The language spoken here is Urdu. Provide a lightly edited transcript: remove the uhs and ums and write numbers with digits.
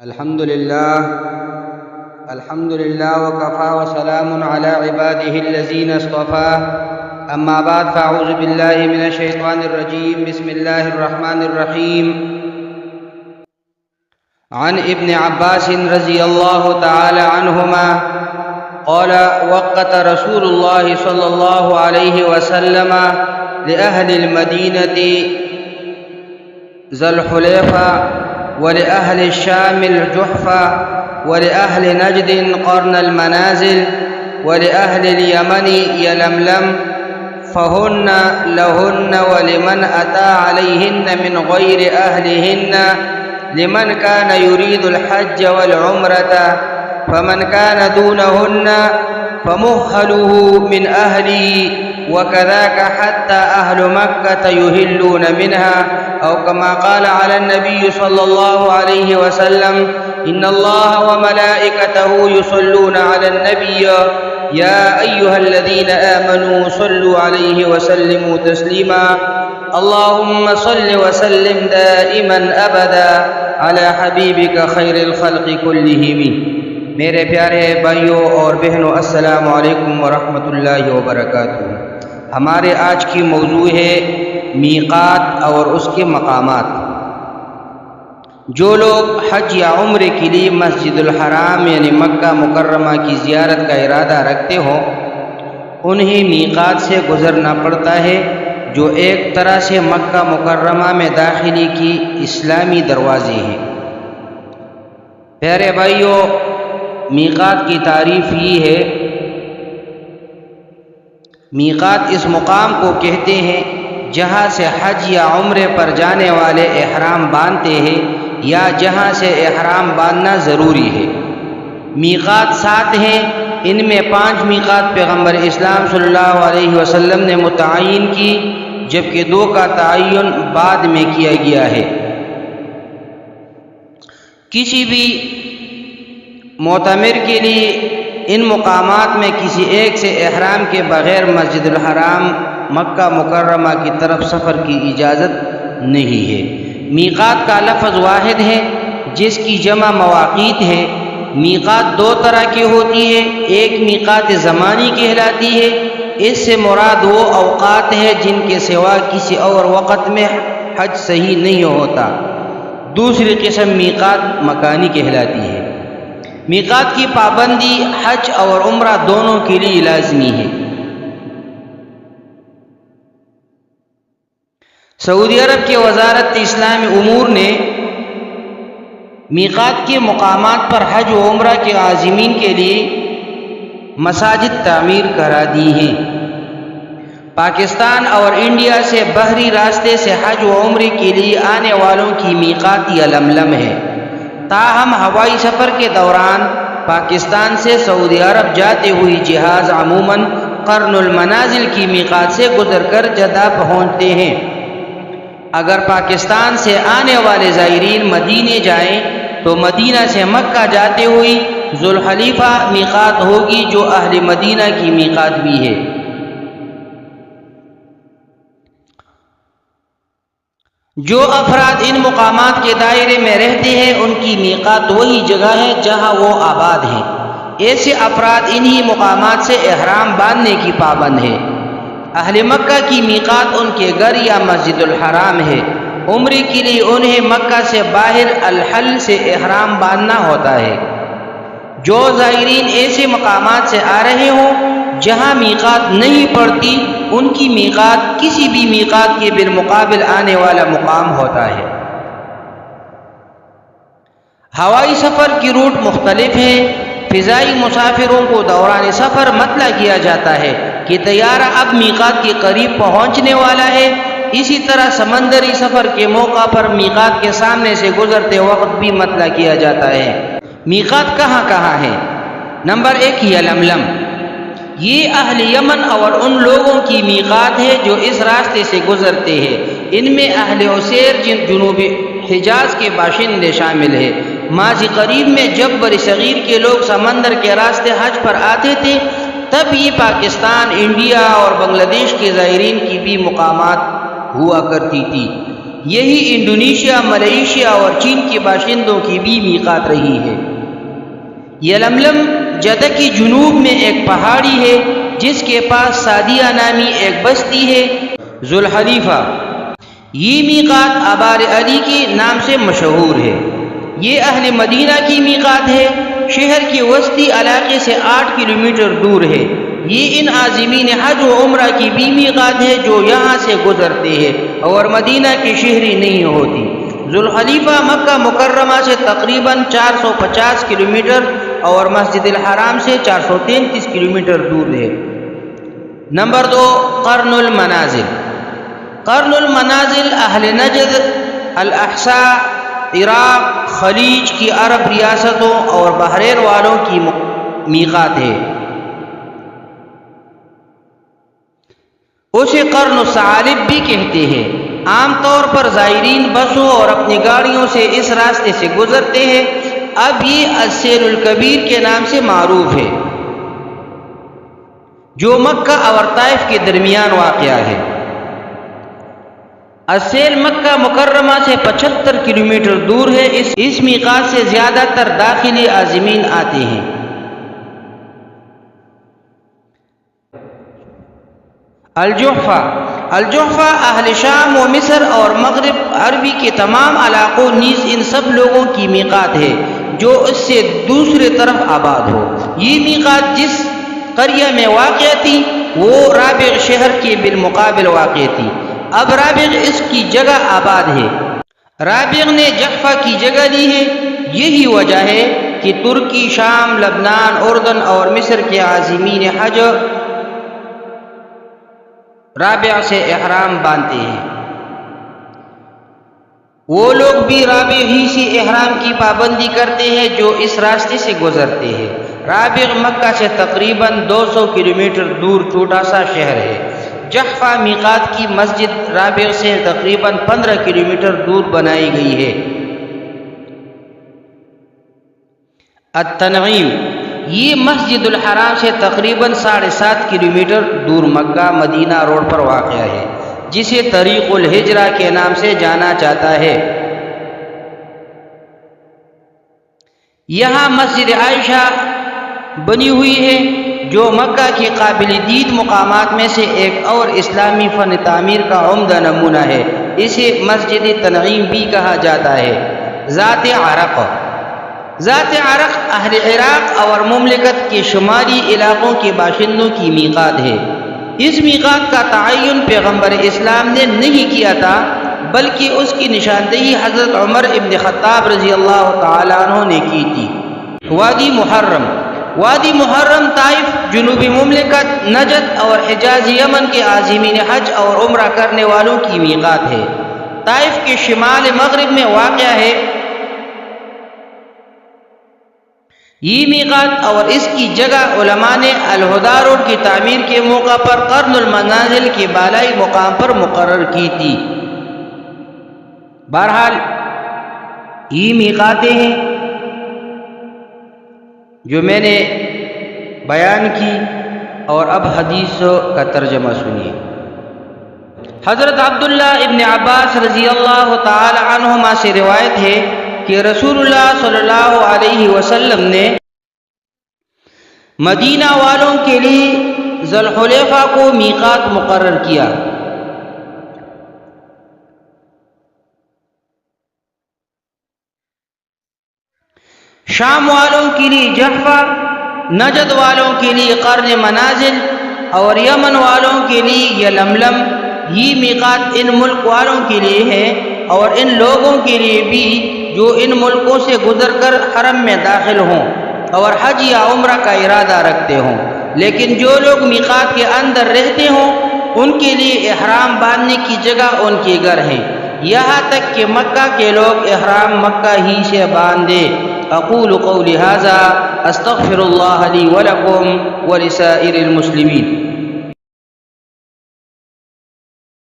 الحمد لله وكفى وسلام على عباده الذين اصطفى أما بعد فأعوذ بالله من الشيطان الرجيم بسم الله الرحمن الرحيم عن ابن عباس رضي الله تعالى عنهما قال وقت رسول الله صلى الله عليه وسلم لأهل المدينة ذا الحليفة ولأهل الشام الجحفة ولأهل نجد قرن المنازل ولأهل اليمن يلملم فهن لهن ولمن أتى عليهن من غير أهلهن لمن كان يريد الحج والعمرة فمن كان دونهن فمهله من أهله وكذاك حتى أهل مكة يهلون منها أو كما قال على النبي صلى الله عليه وسلم إن الله وملائكته يصلون على النبي يا أيها الذين آمنوا صلوا عليه وسلموا تسليما اللهم صل وسلم دائما أبدا على حبيبك خير الخلق كلهم. میرے پیارے بھائیوں اور بہنوں السلام علیکم ورحمۃ اللہ وبرکاتہ. ہمارے آج کی موضوع ہے میقات اور اس کے مقامات. جو لوگ حج یا عمرے کے لیے مسجد الحرام یعنی مکہ مکرمہ کی زیارت کا ارادہ رکھتے ہوں انہیں میقات سے گزرنا پڑتا ہے جو ایک طرح سے مکہ مکرمہ میں داخلی کی اسلامی دروازے ہیں. پیارے بھائیوں، میقات کی تعریف یہ ہے، میقات اس مقام کو کہتے ہیں جہاں سے حج یا عمرے پر جانے والے احرام باندھتے ہیں یا جہاں سے احرام باندھنا ضروری ہے. میقات 7 ہیں، ان میں 5 میقات پیغمبر اسلام صلی اللہ علیہ وسلم نے متعین کی جبکہ 2 کا تعین بعد میں کیا گیا ہے. کسی بھی معتمر کے لیے ان مقامات میں کسی ایک سے احرام کے بغیر مسجد الحرام مکہ مکرمہ کی طرف سفر کی اجازت نہیں ہے. میقات کا لفظ واحد ہے جس کی جمع مواقیت ہے. میقات 2 طرح کی ہوتی ہے، ایک میقات زمانی کہلاتی ہے، اس سے مراد وہ اوقات ہے جن کے سوا کسی اور وقت میں حج صحیح نہیں ہوتا. دوسری قسم میقات مکانی کہلاتی ہے. میقات کی پابندی حج اور عمرہ دونوں کے لیے لازمی ہے. سعودی عرب کی وزارت اسلامی امور نے میقات کے مقامات پر حج و عمرہ کے عازمین کے لیے مساجد تعمیر کرا دی ہیں. پاکستان اور انڈیا سے بحری راستے سے حج و عمرے کے لیے آنے والوں کی میقات یلملم ہے. تاہم ہوائی سفر کے دوران پاکستان سے سعودی عرب جاتے ہوئے جہاز عموماً قرن المنازل کی میقات سے گزر کر جدہ پہنچتے ہیں. اگر پاکستان سے آنے والے زائرین مدینے جائیں تو مدینہ سے مکہ جاتے ہوئے ذوالحلیفہ میقات ہوگی جو اہل مدینہ کی میقات بھی ہے. جو افراد ان مقامات کے دائرے میں رہتے ہیں ان کی میقات وہی جگہ ہے جہاں وہ آباد ہیں. ایسے افراد انہی مقامات سے احرام باندھنے کی پابند ہے. اہل مکہ کی میقات ان کے گھر یا مسجد الحرام ہے. عمرے کے لیے انہیں مکہ سے باہر الحل سے احرام باندھنا ہوتا ہے. جو زائرین ایسے مقامات سے آ رہے ہوں جہاں میقات نہیں پڑتی ان کی میقات کسی بھی میقات کے بالمقابل آنے والا مقام ہوتا ہے. ہوائی سفر کی روٹ مختلف ہیں. فضائی مسافروں کو دوران سفر مطلع کیا جاتا ہے کہ طیارہ اب میقات کے قریب پہنچنے والا ہے. اسی طرح سمندری سفر کے موقع پر میقات کے سامنے سے گزرتے وقت بھی مطلع کیا جاتا ہے. میقات کہاں کہاں ہے؟ نمبر 1 یلملم. یہ اہل یمن اور ان لوگوں کی میقات ہے جو اس راستے سے گزرتے ہیں. ان میں اہل عسیر جنوبی حجاز کے باشندے شامل ہیں. ماضی قریب میں جب بر صغیر کے لوگ سمندر کے راستے حج پر آتے تھے تب یہ پاکستان، انڈیا اور بنگلہ دیش کے زائرین کی بھی مقامات ہوا کرتی تھی. یہی انڈونیشیا، ملیشیا اور چین کے باشندوں کی بھی میقات رہی ہے۔ یلملم جدہ کی جنوب میں ایک پہاڑی ہے جس کے پاس سعدیہ نامی ایک بستی ہے۔ ذوالحلیفہ، یہ میقات آبار علی کے نام سے مشہور ہے۔ یہ اہل مدینہ کی میقات ہے، شہر کے وسطی علاقے سے 8 کلومیٹر دور ہے۔ یہ ان عازمین حج و عمرہ کی بھی میقات ہے جو یہاں سے گزرتے ہیں اور مدینہ کی شہری نہیں ہوتی۔ ذوالحلیفہ مکہ مکرمہ سے تقریباً 450 کلومیٹر اور مسجد الحرام سے 433 کلومیٹر دور ہے۔ نمبر 2، قرن المنازل۔ قرن المنازل اہل نجد، الاحساء، عراق، خلیج کی عرب ریاستوں اور بحرین والوں کی میقات ہے۔ اسے قرن الثعالب بھی کہتے ہیں۔ عام طور پر زائرین بسوں اور اپنی گاڑیوں سے اس راستے سے گزرتے ہیں۔ اب یہ السیل الکبیر کے نام سے معروف ہے، جو مکہ اور طائف کے درمیان واقع ہے۔ السیل مکہ مکرمہ سے 75 کلومیٹر دور ہے۔ اس میقات سے زیادہ تر داخلی عازمین آتے ہیں۔ الجحفہ۔ الجحفہ اہل شام و مصر اور مغرب عربی کے تمام علاقوں نیز ان سب لوگوں کی میقات ہے جو اس سے دوسرے طرف آباد ہو۔ یہ میقات جس قریہ میں واقع تھی وہ رابغ شہر کے بالمقابل واقع تھی۔ اب رابغ اس کی جگہ آباد ہے۔ رابغ نے جحفہ کی جگہ لی ہے۔ یہی وجہ ہے کہ ترکی، شام، لبنان، اردن اور مصر کے عازمین حج رابغ سے احرام باندھتے ہیں۔ وہ لوگ بھی رابغ ہی سے احرام کی پابندی کرتے ہیں جو اس راستے سے گزرتے ہیں۔ رابغ مکہ سے تقریباً 200 کلومیٹر دور چھوٹا سا شہر ہے۔ جحفہ میقات کی مسجد رابغ سے تقریباً 15 کلومیٹر دور بنائی گئی ہے۔ التنعیم، یہ مسجد الحرام سے تقریباً 7.5 کلومیٹر دور مکہ مدینہ روڈ پر واقع ہے، جسے طریق الہجرہ کے نام سے جانا جاتا ہے۔ یہاں مسجد عائشہ بنی ہوئی ہے جو مکہ کے قابل دید مقامات میں سے ایک اور اسلامی فن تعمیر کا عمدہ نمونہ ہے۔ اسے مسجد تنعیم بھی کہا جاتا ہے۔ ذات عرق۔ ذات عرق اہل عراق اور مملکت کے شمالی علاقوں کے باشندوں کی میقات ہے۔ اس میقات کا تعین پیغمبر اسلام نے نہیں کیا تھا بلکہ اس کی نشاندہی حضرت عمر ابن خطاب رضی اللہ تعالیٰ عنہ نے کی تھی۔ وادی محرم۔ وادی محرم طائف، جنوبی مملکت نجد اور حجاز یمن کے عازمین حج اور عمرہ کرنے والوں کی میقات ہے۔ طائف کے شمال مغرب میں واقع ہے۔ یہ میقات اور اس کی جگہ علماء نے الہدا روڈ کی تعمیر کے موقع پر قرن المنازل کے بالائی مقام پر مقرر کی تھی۔ بہرحال یہ میقاتیں ہیں جو میں نے بیان کی، اور اب حدیث کا ترجمہ سنیے۔ حضرت عبداللہ ابن عباس رضی اللہ تعالی عنہما سے روایت ہے کہ رسول اللہ صلی اللہ علیہ وسلم نے مدینہ والوں کے لیے ذوالحلیفہ کو میقات مقرر کیا۔ شام والوں کے لیے جحفہ، نجد والوں کے لیے قرن منازل اور یمن والوں کے لیے یلملم۔ یہ میقات ان ملک والوں کے لیے ہے اور ان لوگوں کے لیے بھی جو ان ملکوں سے گزر کر حرم میں داخل ہوں اور حج یا عمرہ کا ارادہ رکھتے ہوں، لیکن جو لوگ میقات کے اندر رہتے ہوں ان کے لیے احرام باندھنے کی جگہ ان کے گھر ہیں، یہاں تک کہ مکہ کے لوگ احرام مکہ ہی سے باندھے۔ اقول قولی ھذا استغفر اللہ لی ولکم ولسائر المسلمین۔